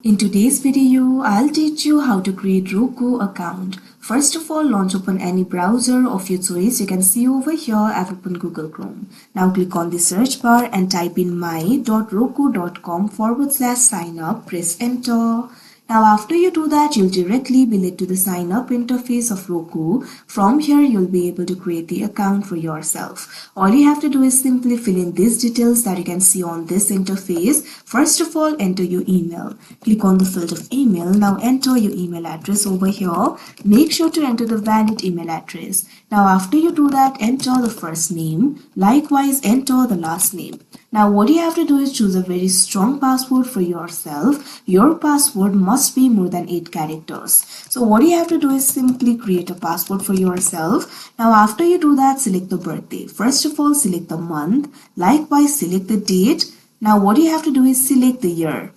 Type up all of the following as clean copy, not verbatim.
In today's video, I'll teach you how to create Roku account. First of all, launch open any browser of your choice. You can see over here, I've opened Google Chrome. Now click on the search bar and type in my.roku.com/sign up. Press enter. Now after you do that, you'll directly be led to the sign up interface of Roku. From here, you'll be able to create the account for yourself. All you have to do is simply fill in these details that you can see on this interface. First of all, enter your email. Click on the field of email. Now enter your email address over here. Make sure to enter the valid email address. Now after you do that, enter the first name. Likewise, enter the last name. Now what you have to do is choose a very strong password for yourself. Your password must be more than 8 characters. So what you have to do is simply create a password for yourself. Now after you do that, select the birthday. First of all, select the month. Likewise, select the date. Now what you have to do is select the year.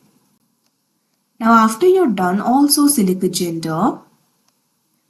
Now after you're done, also select the gender.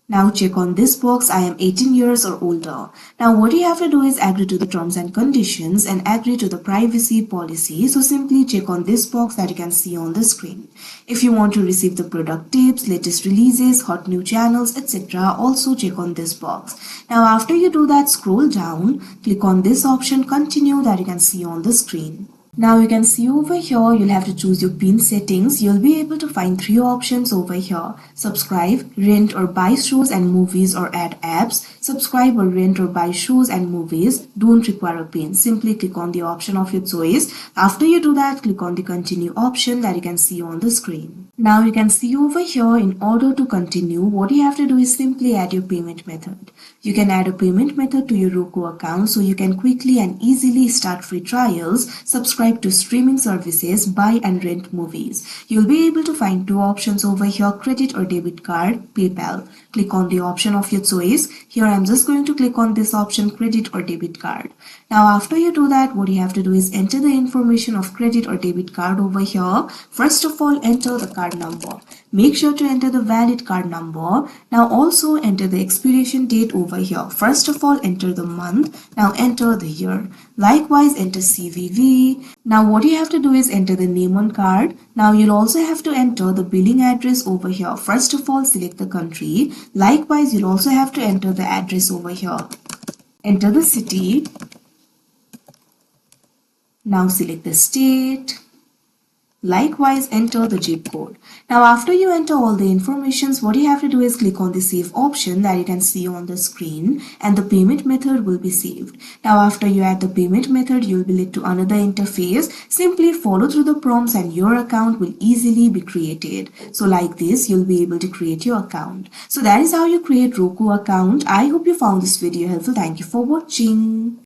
Now check on this box, I am 18 years or older. Now what you have to do is agree to the terms and conditions and agree to the privacy policy. So simply check on this box that you can see on the screen. If you want to receive the product tips, latest releases, hot new channels, etc. also check on this box. Now after you do that, scroll down, click on this option continue that you can see on the screen. Now you can see over here, you'll have to choose your PIN settings. You'll be able to find 3 options over here. Subscribe, rent or buy shows and movies or add apps. Subscribe or rent or buy shows and movies don't require a PIN. Simply click on the option of your choice. After you do that, click on the continue option that you can see on the screen. Now you can see over here, in order to continue, what you have to do is simply add your payment method. You can add a payment method to your Roku account so you can quickly and easily start free trials, subscribe to streaming services, buy and rent movies. You'll be able to find 2 options over here, credit or debit card, PayPal. Click on the option of your choice. Here I'm just going to click on this option, credit or debit card. Now after you do that, what you have to do is enter the information of credit or debit card over here. First of all, enter the card number. Make sure to enter the valid card number. Now also enter the expiration date over here. First of all, enter the month. Now enter the year. Likewise, enter CVV. Now what you have to do is enter the name on card. Now you'll also have to enter the billing address over here. First of all, select the country. Likewise, you'll also have to enter the address over here. Enter the city. Now select the state. Likewise, enter the zip code. Now after you enter all the informations, what you have to do is click on the save option that you can see on the screen and the payment method will be saved. Now after you add the payment method, you'll be led to another interface. Simply follow through the prompts and your account will easily be created. So like this, you'll be able to create your account. So that is how you create Roku account. I hope you found this video helpful. Thank you for watching.